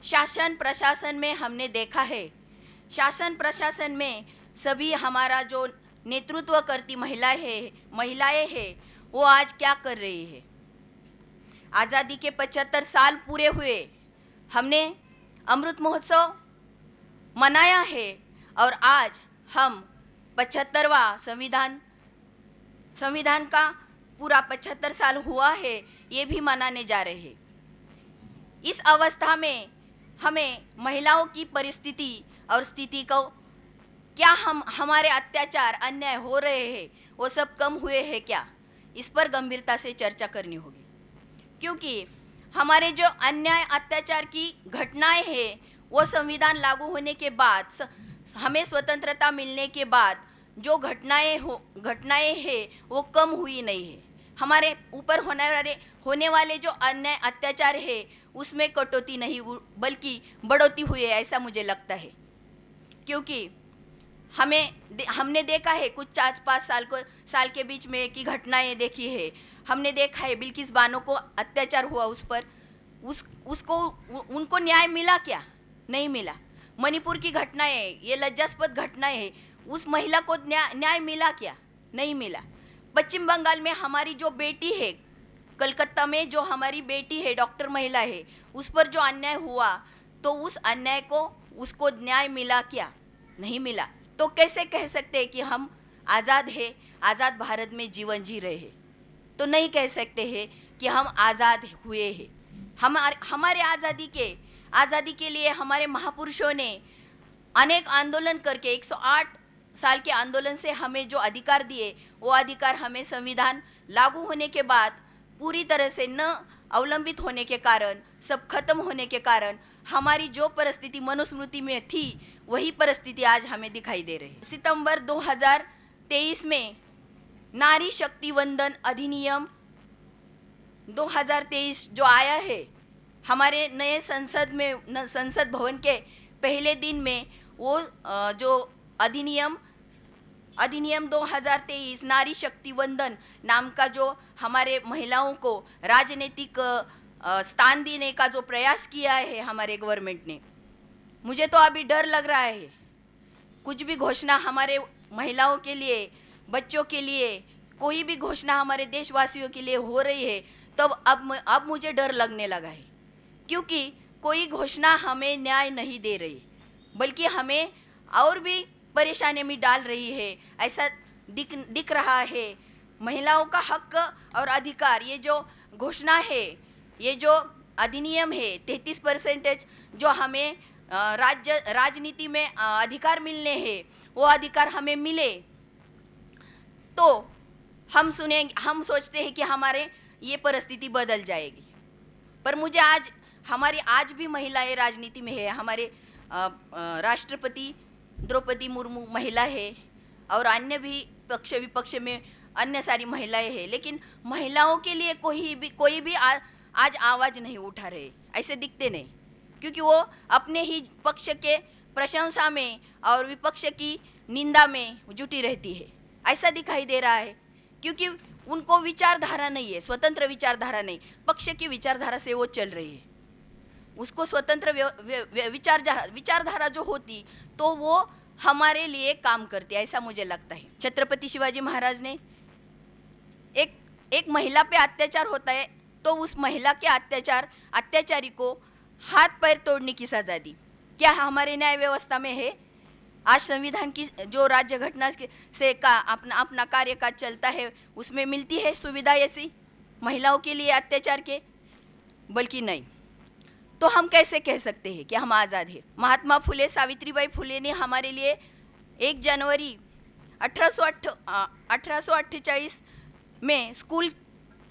शासन प्रशासन में हमने देखा है, शासन प्रशासन में सभी हमारा जो नेतृत्व करती महिलाएं हैं, वो आज क्या कर रही है। आज़ादी के 75 साल पूरे हुए, हमने अमृत महोत्सव मनाया है और आज हम 75वां संविधान का पूरा 75 साल हुआ है, ये भी मनाने जा रहे हैं। इस अवस्था में हमें महिलाओं की परिस्थिति और स्थिति को क्या हमारे अत्याचार अन्याय हो रहे हैं वो सब कम हुए हैं क्या, इस पर गंभीरता से चर्चा करनी होगी। क्योंकि हमारे जो अन्याय अत्याचार की घटनाएं हैं वो संविधान लागू होने के बाद, हमें स्वतंत्रता मिलने के बाद जो घटनाएं हैं वो कम हुई नहीं है। हमारे ऊपर होने वाले जो अन्याय अत्याचार है उसमें कटौती नहीं बल्कि बढ़ोतरी हुई है, ऐसा मुझे लगता है। क्योंकि हमने देखा है कुछ 4-5 साल के बीच में की घटनाएं देखी है। हमने देखा है बिल्किस बानो को अत्याचार हुआ, उस पर उनको न्याय मिला क्या? नहीं मिला। मणिपुर की घटनाएं, ये लज्जास्पद घटनाएं है, उस महिला को न्याय मिला क्या? नहीं मिला। पश्चिम बंगाल में हमारी जो बेटी है, कलकत्ता में जो हमारी बेटी है, डॉक्टर महिला है, उस पर जो अन्याय हुआ तो उस अन्याय को उसको न्याय मिला क्या? नहीं मिला। तो कैसे कह सकते हैं कि हम आज़ाद है, आज़ाद भारत में जीवन जी रहे हैं? तो नहीं कह सकते हैं कि हम आज़ाद हुए हैं। हमारे आज़ादी के लिए हमारे महापुरुषों ने अनेक आंदोलन करके 108 साल के आंदोलन से हमें जो अधिकार दिए, वो अधिकार हमें संविधान लागू होने के बाद पूरी तरह से न अवलंबित होने के कारण, सब खत्म होने के कारण हमारी जो परिस्थिति मनुस्मृति में थी वही परिस्थिति आज हमें दिखाई दे रही है। सितंबर 2023 में नारी शक्ति वंदन अधिनियम 2023 जो आया है, हमारे नए संसद भवन के पहले दिन में वो जो अधिनियम 2023 नारी शक्ति वंदन नाम का जो हमारे महिलाओं को राजनीतिक स्थान देने का जो प्रयास किया है हमारे गवर्नमेंट ने, मुझे तो अभी डर लग रहा है। कुछ भी घोषणा हमारे महिलाओं के लिए, बच्चों के लिए, कोई भी घोषणा हमारे देशवासियों के लिए हो रही है, तब अब मुझे डर लगने लगा है। क्योंकि कोई घोषणा हमें न्याय नहीं दे रही, बल्कि हमें और भी परेशानी में डाल रही है, ऐसा दिख रहा है। महिलाओं का हक और अधिकार, ये जो घोषणा है, ये जो अधिनियम है, 33% जो हमें राजनीति में अधिकार मिलने हैं, वो अधिकार हमें मिले तो हम सोचते हैं कि हमारे ये परिस्थिति बदल जाएगी। पर मुझे आज भी महिलाएं राजनीति में है। हमारे राष्ट्रपति द्रौपदी मुर्मू महिला है और अन्य भी पक्ष विपक्ष में अन्य सारी महिलाएं हैं, लेकिन महिलाओं के लिए कोई भी आज आवाज़ नहीं उठा रहे, ऐसे दिखते नहीं। क्योंकि वो अपने ही पक्ष के प्रशंसा में और विपक्ष की निंदा में जुटी रहती है, ऐसा दिखाई दे रहा है। क्योंकि उनको विचारधारा नहीं है, स्वतंत्र विचारधारा नहीं, पक्ष की विचारधारा से वो चल रही है। उसको स्वतंत्र विचारधारा जो होती तो वो हमारे लिए काम करती, ऐसा मुझे लगता है। छत्रपति शिवाजी महाराज ने एक महिला पे अत्याचार होता है तो उस महिला के अत्याचारी को हाथ पैर तोड़ने की सजा दी। क्या हमारे न्याय व्यवस्था में है? आज संविधान की जो राज्य घटना से का अपना कार्यकाज चलता है, उसमें मिलती है सुविधा ऐसी महिलाओं के लिए अत्याचार के? बल्कि नहीं। तो हम कैसे कह सकते हैं कि हम आज़ाद हैं? महात्मा फुले, सावित्रीबाई फुले ने हमारे लिए 1 जनवरी 1848 में स्कूल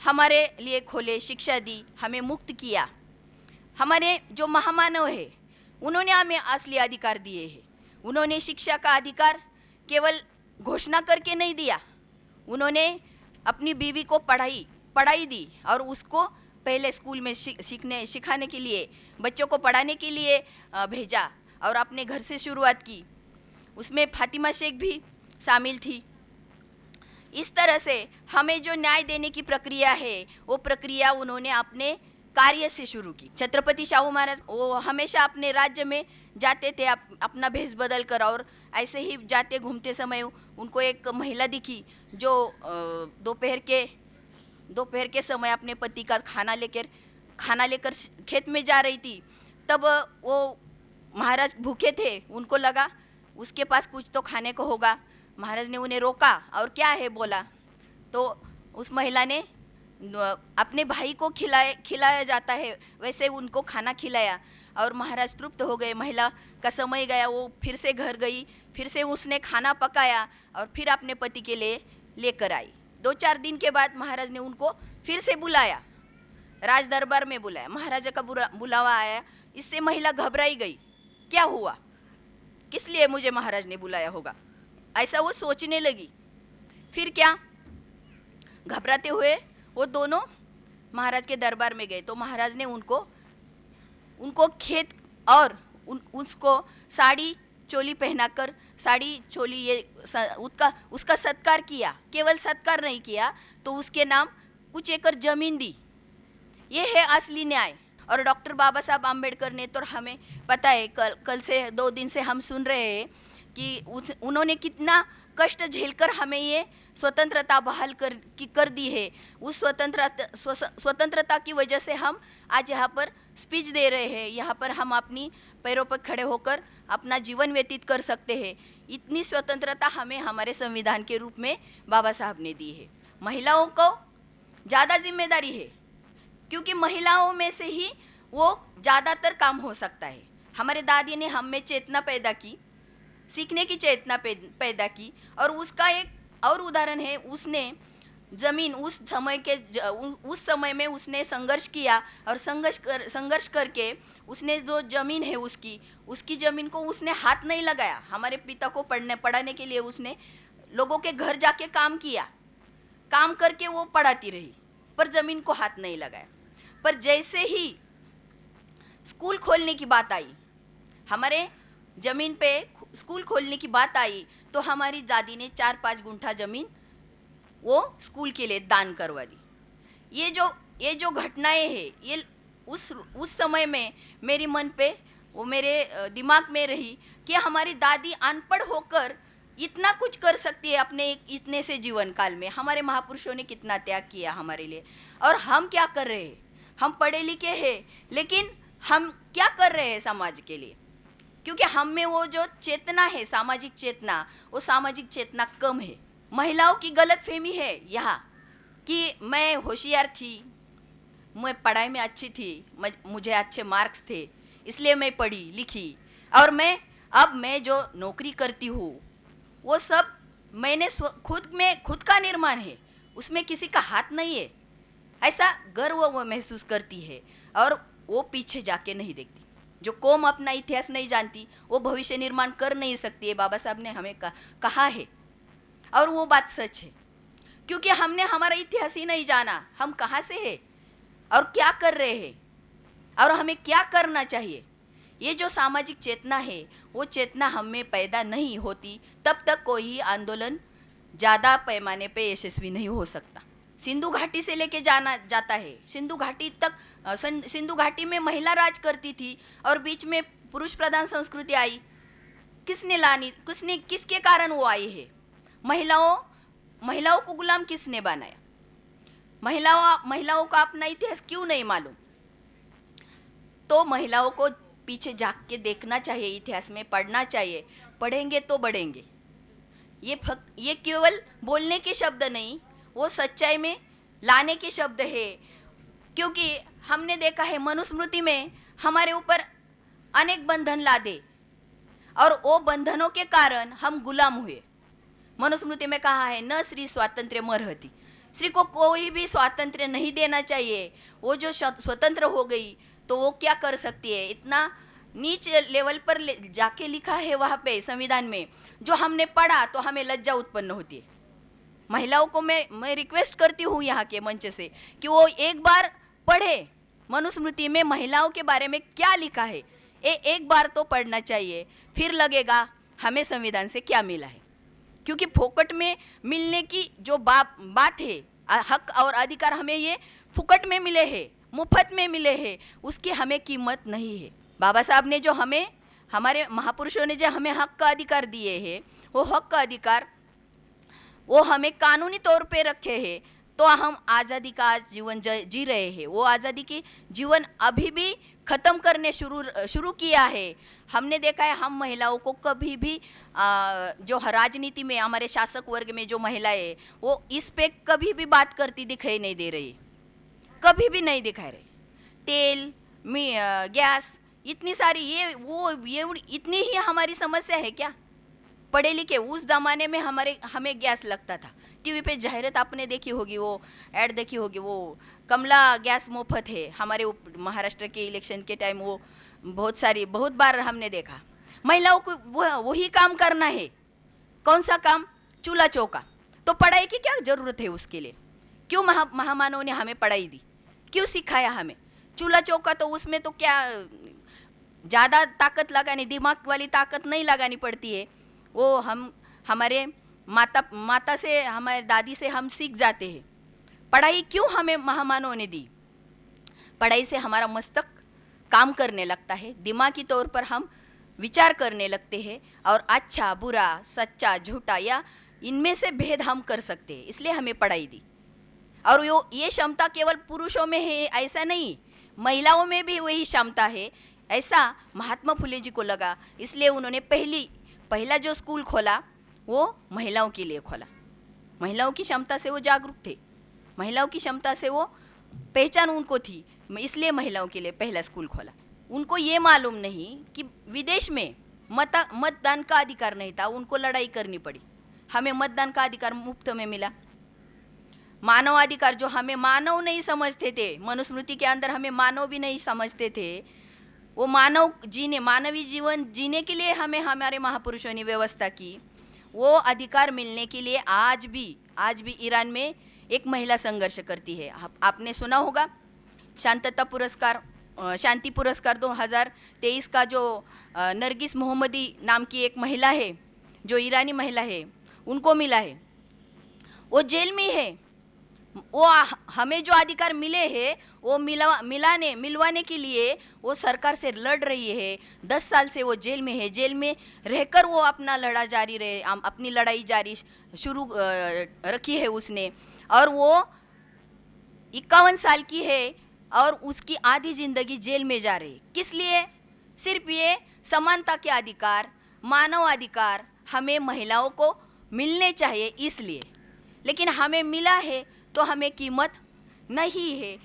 हमारे लिए खोले, शिक्षा दी, हमें मुक्त किया। हमारे जो महामानव है उन्होंने हमें असली अधिकार दिए हैं। उन्होंने शिक्षा का अधिकार केवल घोषणा करके नहीं दिया, उन्होंने अपनी बीवी को पढ़ाई दी और उसको पहले स्कूल में सिखाने के लिए, बच्चों को पढ़ाने के लिए भेजा और अपने घर से शुरुआत की। उसमें फातिमा शेख भी शामिल थी। इस तरह से हमें जो न्याय देने की प्रक्रिया है वो प्रक्रिया उन्होंने अपने कार्य से शुरू की। छत्रपति शाहू महाराज वो हमेशा अपने राज्य में जाते थे अपना भेष बदल कर, और ऐसे ही जाते घूमते समय उनको एक महिला दिखी जो दोपहर के समय अपने पति का खाना लेकर खेत में जा रही थी। तब वो महाराज भूखे थे, उनको लगा उसके पास कुछ तो खाने को होगा। महाराज ने उन्हें रोका और क्या है बोला, तो उस महिला ने अपने भाई को खिलाया जाता है वैसे उनको खाना खिलाया, और महाराज तृप्त हो गए। महिला का समय गया, वो फिर से घर गई, फिर से उसने खाना पकाया और फिर अपने पति के लिए लेकर आई। 2-4 दिन के बाद महाराज ने उनको फिर से बुलाया, राज दरबार में बुलाया। महाराजा का बुलावा आया, इससे महिला घबराई गई, क्या हुआ, किस लिए मुझे महाराज ने बुलाया होगा, ऐसा वो सोचने लगी। फिर क्या, घबराते हुए वो दोनों महाराज के दरबार में गए, तो महाराज ने उनको खेत और उसको साड़ी चोली पहनाकर, साड़ी चोली उसका सत्कार किया। केवल सत्कार नहीं किया तो उसके नाम कुछ एकड़ जमीन दी। ये है असली न्याय। और डॉक्टर बाबा साहब आम्बेडकर ने, तो हमें पता है, कल से 2 दिन से हम सुन रहे हैं कि उन्होंने कितना कष्ट झेलकर हमें ये स्वतंत्रता बहाल कर दी है। उस स्वतंत्रता की वजह से हम आज यहाँ पर स्पीच दे रहे हैं, यहाँ पर हम अपनी पैरों पर खड़े होकर अपना जीवन व्यतीत कर सकते हैं। इतनी स्वतंत्रता हमें हमारे संविधान के रूप में बाबा साहब ने दी है। महिलाओं को ज़्यादा जिम्मेदारी है, क्योंकि महिलाओं में से ही वो ज़्यादातर काम हो सकता है। हमारे दादी ने हम में चेतना पैदा की, सीखने की चेतना पैदा की, और उसका एक और उदाहरण है, उसने ज़मीन उस समय में उसने संघर्ष किया, और संघर्ष करके उसने जो ज़मीन है उसकी ज़मीन को उसने हाथ नहीं लगाया। हमारे पिता को पढ़ाने के लिए उसने लोगों के घर जाके काम किया, काम करके वो पढ़ाती रही, पर ज़मीन को हाथ नहीं लगाया। पर जैसे ही स्कूल खोलने की बात आई, हमारे ज़मीन पे स्कूल खोलने की बात आई, तो हमारी दादी ने 4-5 गुंठा ज़मीन वो स्कूल के लिए दान करवा दी। ये जो घटनाएं हैं, ये उस समय में मेरे मन पे, वो मेरे दिमाग में रही कि हमारी दादी अनपढ़ होकर इतना कुछ कर सकती है अपने इतने से जीवन काल में। हमारे महापुरुषों ने कितना त्याग किया हमारे लिए, और हम क्या कर रहे हैं? हम पढ़े लिखे हैं, लेकिन हम क्या कर रहे हैं समाज के लिए? क्योंकि हम में वो जो चेतना है, सामाजिक चेतना, वो सामाजिक चेतना कम है। महिलाओं की गलतफहमी है यहाँ कि मैं होशियार थी, मैं पढ़ाई में अच्छी थी, मुझे अच्छे मार्क्स थे, इसलिए मैं पढ़ी लिखी, और मैं जो नौकरी करती हूँ वो सब मैंने खुद का निर्माण है, उसमें किसी का हाथ नहीं है, ऐसा गर्व वो महसूस करती है। और वो पीछे जाके नहीं देखती। जो कौम अपना इतिहास नहीं जानती वो भविष्य निर्माण कर नहीं सकती है, बाबा साहब ने हमें कहा है, और वो बात सच है। क्योंकि हमने हमारा इतिहास ही नहीं जाना, हम कहाँ से हैं और क्या कर रहे हैं और हमें क्या करना चाहिए। ये जो सामाजिक चेतना है, वो चेतना हम में पैदा नहीं होती तब तक कोई आंदोलन ज़्यादा पैमाने पे यशस्वी नहीं हो सकता। सिंधु घाटी से लेके जाता है, सिंधु घाटी में महिला राज करती थी, और बीच में पुरुष प्रधान संस्कृति आई। किसके कारण वो आई है? महिलाओं को गुलाम किसने बनाया? महिलाओं का अपना इतिहास क्यों नहीं मालूम? तो महिलाओं को पीछे झांक के देखना चाहिए, इतिहास में पढ़ना चाहिए। पढ़ेंगे तो बढ़ेंगे। ये केवल बोलने के शब्द नहीं, वो सच्चाई में लाने के शब्द है। क्योंकि हमने देखा है मनुस्मृति में हमारे ऊपर अनेक बंधन लादे, और वो बंधनों के कारण हम गुलाम हुए। मनुस्मृति में कहा है, न श्री स्वातंत्र्य मर्हति, श्री को कोई भी स्वातंत्र्य नहीं देना चाहिए। वो जो स्वतंत्र हो गई तो वो क्या कर सकती है? इतना नीच लेवल पर जाके लिखा है वहाँ पे संविधान में, जो हमने पढ़ा तो हमें लज्जा उत्पन्न होती है। महिलाओं को मैं रिक्वेस्ट करती हूँ यहाँ के मंच से कि वो एक बार पढ़े मनुस्मृति में महिलाओं के बारे में क्या लिखा है। एक बार तो पढ़ना चाहिए, फिर लगेगा हमें संविधान से क्या मिला है। क्योंकि फोकट में मिलने की जो बात है, हक और अधिकार हमें ये फुकट में मिले हैं, मुफ्त में मिले हैं, उसकी हमें कीमत नहीं है। बाबा साहब ने जो हमें, हमारे महापुरुषों ने जो हमें हक का अधिकार दिए हैं, वो हक का अधिकार वो हमें कानूनी तौर पे रखे हैं, तो हम आज़ादी का आज जीवन जी रहे हैं। वो आज़ादी की जीवन अभी भी ख़त्म करने शुरू किया है। हमने देखा है, हम महिलाओं को कभी भी जो राजनीति में हमारे शासक वर्ग में जो महिलाएं, वो इस पे कभी भी बात करती दिखाई नहीं दे रही, कभी भी नहीं दिखा रहे। तेल गैस इतनी सारी ये इतनी ही हमारी समस्या है क्या? पढ़े लिखे उस ज़माने में हमें गैस लगता था। टीवी पे जाहिरात आपने देखी होगी, वो ऐड देखी होगी, वो कमला गैस मुफ्त है। हमारे महाराष्ट्र के इलेक्शन के टाइम वो बहुत बार हमने देखा। महिलाओं को वही काम करना है। कौन सा काम? चूल्हा चौका। तो पढ़ाई की क्या ज़रूरत है उसके लिए? क्यों महामानव ने हमें पढ़ाई दी? क्यों सिखाया हमें? चूल्हा चौका तो उसमें तो क्या ज़्यादा ताकत लगानी, दिमाग वाली ताकत नहीं लगानी पड़ती है। वो हमारे माता से, हमारे दादी से हम सीख जाते हैं। पढ़ाई क्यों हमें महामानव ने दी? पढ़ाई से हमारा मस्तक काम करने लगता है, दिमागी तौर पर हम विचार करने लगते हैं, और अच्छा बुरा, सच्चा झूठा या इनमें से भेद हम कर सकते हैं। इसलिए हमें पढ़ाई दी। और ये क्षमता केवल पुरुषों में है ऐसा नहीं, महिलाओं में भी वही क्षमता है, ऐसा महात्मा फुले जी को लगा। इसलिए उन्होंने पहला जो स्कूल खोला वो महिलाओं के लिए खोला। महिलाओं की क्षमता से वो जागरूक थे, महिलाओं की क्षमता से वो पहचान उनको थी, इसलिए महिलाओं के लिए पहला स्कूल खोला। उनको ये मालूम नहीं कि विदेश में मतदान का अधिकार नहीं था, उनको लड़ाई करनी पड़ी। हमें मतदान का अधिकार मुफ्त में मिला। मानवाधिकार जो हमें मानव नहीं समझते थे, मनुस्मृति के अंदर हमें मानव भी नहीं समझते थे, वो मानवीय जीवन जीने के लिए हमें हमारे महापुरुषों ने व्यवस्था की। वो अधिकार मिलने के लिए आज भी ईरान में एक महिला संघर्ष करती है। आपने सुना होगा शांति पुरस्कार 2023 का जो नरगिस मोहम्मदी नाम की एक महिला है, जो ईरानी महिला है, उनको मिला है। वो जेल में है। वो हमें जो अधिकार मिले हैं वो मिलवाने के लिए वो सरकार से लड़ रही है। 10 साल से वो जेल में है। जेल में रहकर वो अपनी लड़ाई जारी शुरू रखी है उसने। और वो 51 साल की है और उसकी आधी जिंदगी जेल में जा रही। किस लिए? सिर्फ ये समानता के अधिकार, मानव अधिकार हमें महिलाओं को मिलने चाहिए इसलिए। लेकिन हमें मिला है तो हमें कीमत नहीं है।